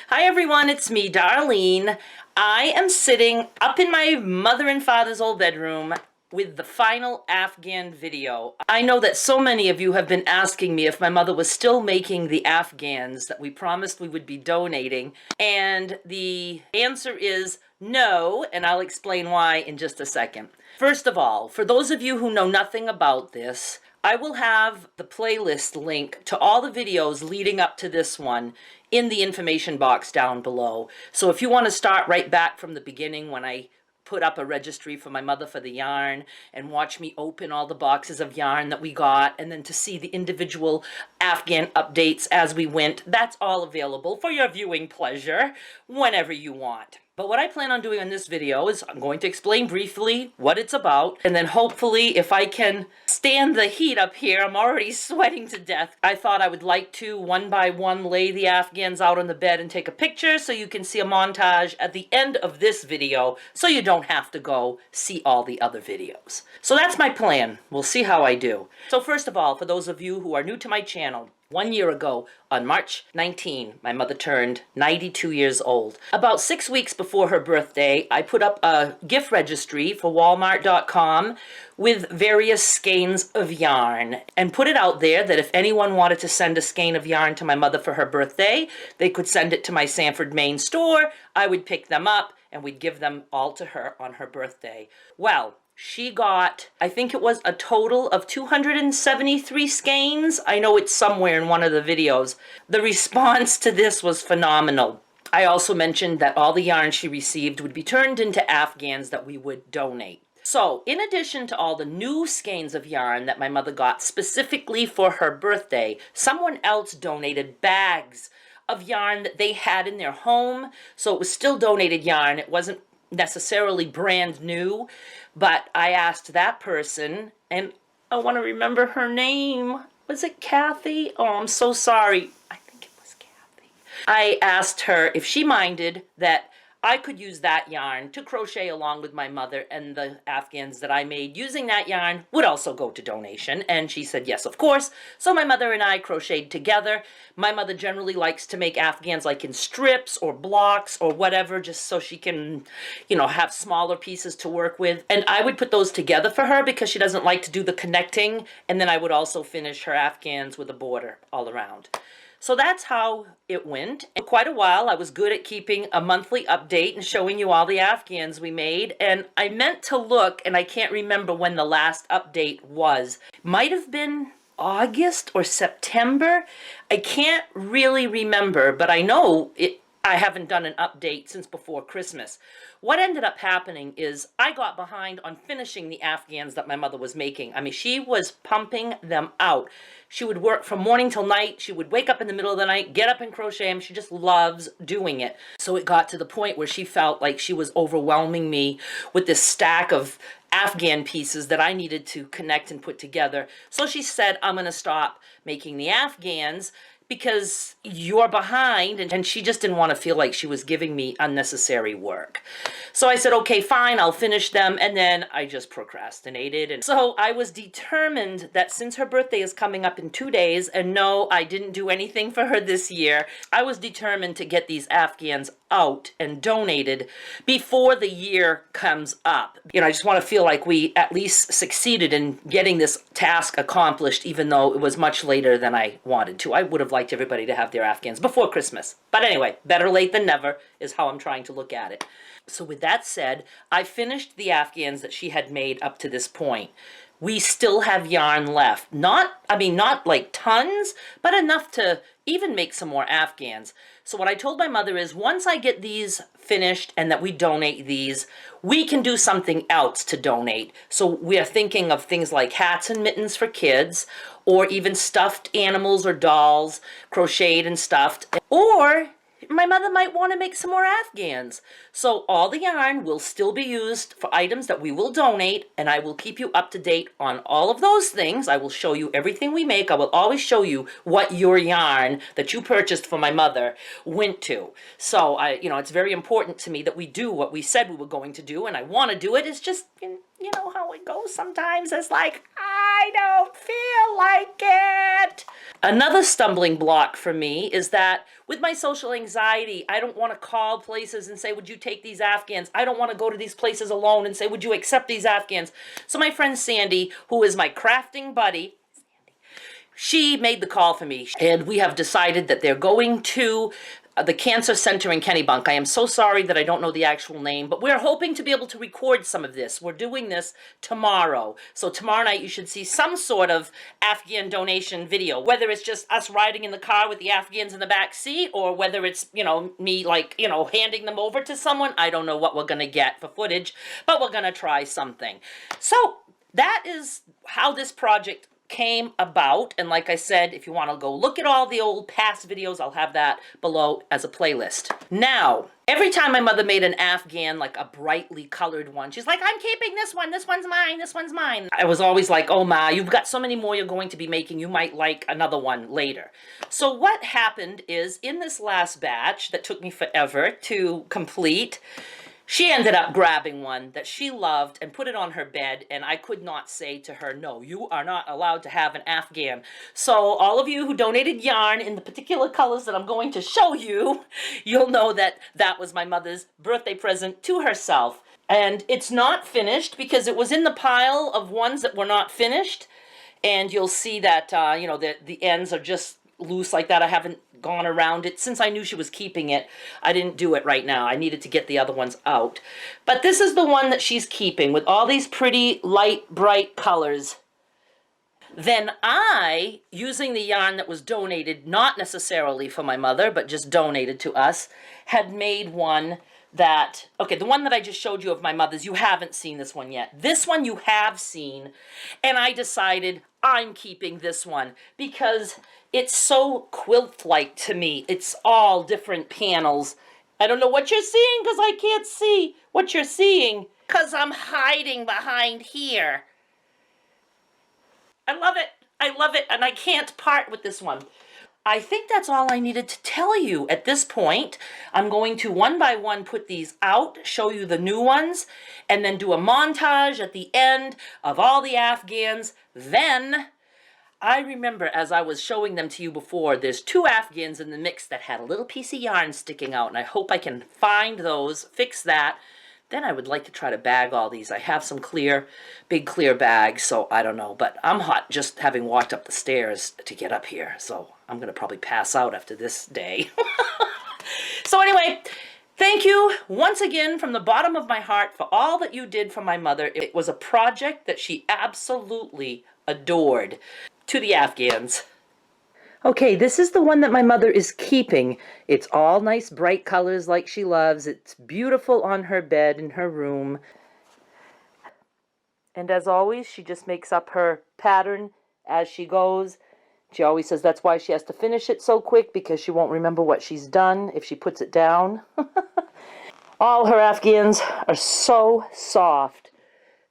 Hi everyone, it's me, Darlene. I am sitting up in my mother and father's old bedroom with the final Afghan video. I know that so many of you have been asking me if my mother was still making the Afghans that we promised we would be donating, and the answer is no, and I'll explain why in just a second. First of all, for those of you who know nothing about this, I will have the playlist link to all the videos leading up to this one in the information box down below. So if you want to start right back from the beginning when I put up a registry for my mother for the yarn and watch me open all the boxes of yarn that we got, and then to see the individual Afghan updates as we went, that's all available for your viewing pleasure whenever you want. But what I plan on doing in this video is I'm going to explain briefly what it's about, and then hopefully if I can stand the heat up here, I'm already sweating to death. I thought I would like to one by one lay the Afghans out on the bed and take a picture so you can see a montage at the end of this video so you don't have to go see all the other videos. So that's my plan. We'll see how I do. So first of all, for those of you who are new to my channel, 1 year ago, on March 19, my mother turned 92 years old. About 6 weeks before her birthday, I put up a gift registry for Walmart.com with various skeins of yarn and put it out there that if anyone wanted to send a skein of yarn to my mother for her birthday, they could send it to my Sanford, Maine store. I would pick them up and we'd give them all to her on her birthday. Well, she got, I think it was a total of 273 skeins. I know it's somewhere in one of the videos. The response to this was phenomenal. I also mentioned that all the yarn she received would be turned into Afghans that we would donate. So, in addition to all the new skeins of yarn that my mother got specifically for her birthday, someone else donated bags of yarn that they had in their home. So it was still donated yarn. It wasn't necessarily brand new, but I asked that person, and I want to remember her name. Was it Kathy? Oh, I'm so sorry. I think it was Kathy. I asked her if she minded that I could use that yarn to crochet along with my mother, and the Afghans that I made using that yarn would also go to donation. And she said yes, of course. So my mother and I crocheted together. My mother generally likes to make Afghans like in strips or blocks or whatever, just so she can, have smaller pieces to work with. And I would put those together for her because she doesn't like to do the connecting. And then I would also finish her Afghans with a border all around. So that's how it went. For quite a while, I was good at keeping a monthly update and showing you all the Afghans we made. And I meant to look, and I can't remember when the last update was. Might have been August or September. I can't really remember, but I know I haven't done an update since before Christmas. What ended up happening is I got behind on finishing the Afghans that my mother was making. I mean, she was pumping them out. She would work from morning till night. She would wake up in the middle of the night, get up and crochet them. She just loves doing it. So it got to the point where she felt like she was overwhelming me with this stack of Afghan pieces that I needed to connect and put together. So she said, I'm going to stop making the Afghans because you're behind, and she just didn't want to feel like she was giving me unnecessary work. So I said, okay, fine, I'll finish them, and then I just procrastinated. And so I was determined that since her birthday is coming up in 2 days, and no, I didn't do anything for her this year, I was determined to get these Afghans out and donated before the year comes up. I just want to feel like we at least succeeded in getting this task accomplished, even though it was much later than I wanted to. I would have liked everybody to have their Afghans before Christmas. But anyway, better late than never is how I'm trying to look at it. So with that said, I finished the Afghans that she had made up to this point. We still have yarn left. Not like tons, but enough to even make some more Afghans. So what I told my mother is once I get these finished and that we donate these, we can do something else to donate. So we are thinking of things like hats and mittens for kids, or even stuffed animals or dolls, crocheted and stuffed. Or my mother might want to make some more Afghans. So all the yarn will still be used for items that we will donate, and I will keep you up to date on all of those things. I will show you everything we make. I will always show you what your yarn that you purchased for my mother went to. So it's very important to me that we do what we said we were going to do, and I want to do it. It's just, you know how it goes sometimes. It's like, I don't feel like it. Another stumbling block for me is that with my social anxiety, I don't want to call places and say, would you take these Afghans? I don't want to go to these places alone and say, would you accept these Afghans? So my friend Sandy, who is my crafting buddy, she made the call for me, and we have decided that they're going to the cancer center in Kennebunk. I am so sorry that I don't know the actual name, but we're hoping to be able to record some of this. We're doing this tomorrow. So tomorrow night you should see some sort of Afghan donation video, whether it's just us riding in the car with the Afghans in the back seat, or whether it's, you know, me like, you know, handing them over to someone. I don't know what we're going to get for footage, but we're going to try something. So that is how this project came about. And like I said, if you want to go look at all the old past videos, I'll have that below as a playlist. Now, every time my mother made an Afghan, like a brightly colored one, she's like, I'm keeping this one's mine, this one's mine. I was always like, oh ma, you've got so many more you're going to be making, you might like another one later. So what happened is, in this last batch that took me forever to complete, she ended up grabbing one that she loved and put it on her bed, and I could not say to her, no, you are not allowed to have an Afghan. So all of you who donated yarn in the particular colors that I'm going to show you, you'll know that that was my mother's birthday present to herself. And it's not finished because it was in the pile of ones that were not finished. And you'll see that, you know, the ends are just loose like that. I haven't gone around it. Since I knew she was keeping it, I didn't do it right now. I needed to get the other ones out. But this is the one that she's keeping with all these pretty light, bright colors. Then I, using the yarn that was donated, not necessarily for my mother, but just donated to us, had made one that, okay, the one that I just showed you of my mother's, you haven't seen this one yet. This one you have seen, and I decided I'm keeping this one because it's so quilt-like to me. It's all different panels. I don't know what you're seeing because I can't see what you're seeing because I'm hiding behind here. I love it. I love it, and I can't part with this one. I think that's all I needed to tell you at this point. I'm going to one by one put these out, show you the new ones, and then do a montage at the end of all the Afghans. Then, I remember as I was showing them to you before, there's 2 Afghans in the mix that had a little piece of yarn sticking out, and I hope I can find those, fix that. Then I would like to try to bag all these. I have some clear, big clear bags, so I don't know. But I'm hot just having walked up the stairs to get up here, so I'm going to probably pass out after this day. So anyway, thank you once again from the bottom of my heart for all that you did for my mother. It was a project that she absolutely adored. To the Afghans. Okay, this is the one that my mother is keeping. It's all nice bright colors like she loves. It's beautiful on her bed in her room. And as always, she just makes up her pattern as she goes. She always says that's why she has to finish it so quick, because she won't remember what she's done if she puts it down. All her Afghans are so soft.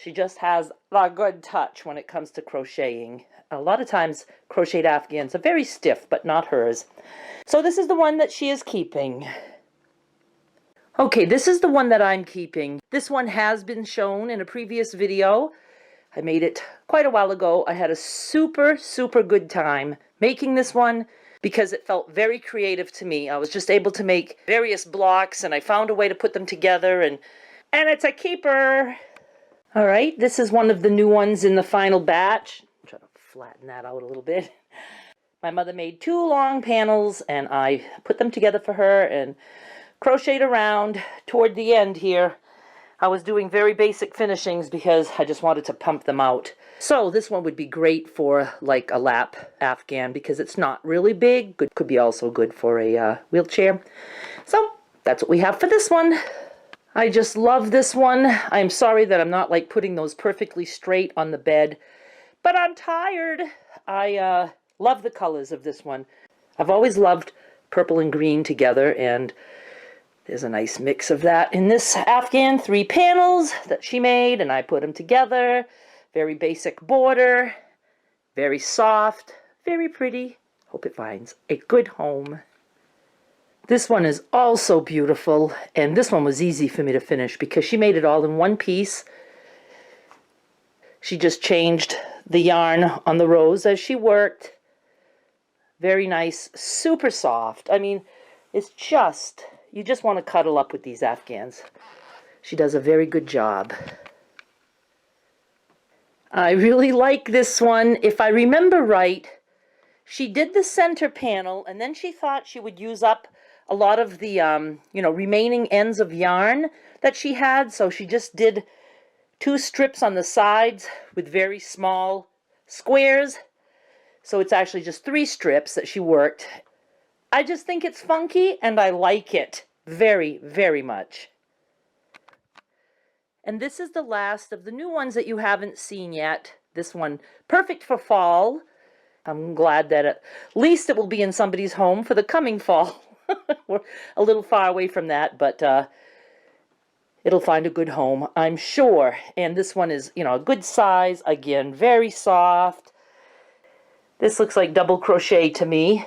She just has a good touch when it comes to crocheting. A lot of times, crocheted Afghans are very stiff, but not hers. So this is the one that she is keeping. Okay, this is the one that I'm keeping. This one has been shown in a previous video. I made it quite a while ago. I had a super, super good time making this one because it felt very creative to me. I was just able to make various blocks, and I found a way to put them together, and it's a keeper. All right, this is one of the new ones in the final batch. Try to flatten that out a little bit. My mother made 2 long panels, and I put them together for her and crocheted around. Toward the end here, I was doing very basic finishings because I just wanted to pump them out. So this one would be great for like a lap Afghan because it's not really big. Could be also good for a wheelchair. So that's what we have for this one. I just love this one. I'm sorry that I'm not like putting those perfectly straight on the bed, but I'm tired. I love the colors of this one. I've always loved purple and green together, and there's a nice mix of that in this Afghan. 3 panels that she made, and I put them together. Very basic border, very soft, very pretty. Hope it finds a good home. This one is also beautiful, and this one was easy for me to finish because she made it all in one piece. She just changed the yarn on the rows as she worked. Very nice, super soft. I mean, it's just, you just want to cuddle up with these Afghans. She does a very good job. I really like this one. If I remember right, she did the center panel, and then she thought she would use up a lot of the, remaining ends of yarn that she had. So she just did 2 strips on the sides with very small squares. So it's actually just 3 strips that she worked. I just think it's funky, and I like it very, very much. And this is the last of the new ones that you haven't seen yet. This one, perfect for fall. I'm glad that at least it will be in somebody's home for the coming fall. We're a little far away from that, but it'll find a good home, I'm sure. And this one is, a good size. Again, very soft. This looks like double crochet to me.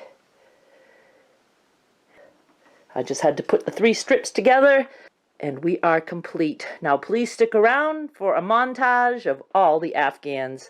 I just had to put the 3 strips together, and we are complete. Now please stick around for a montage of all the Afghans.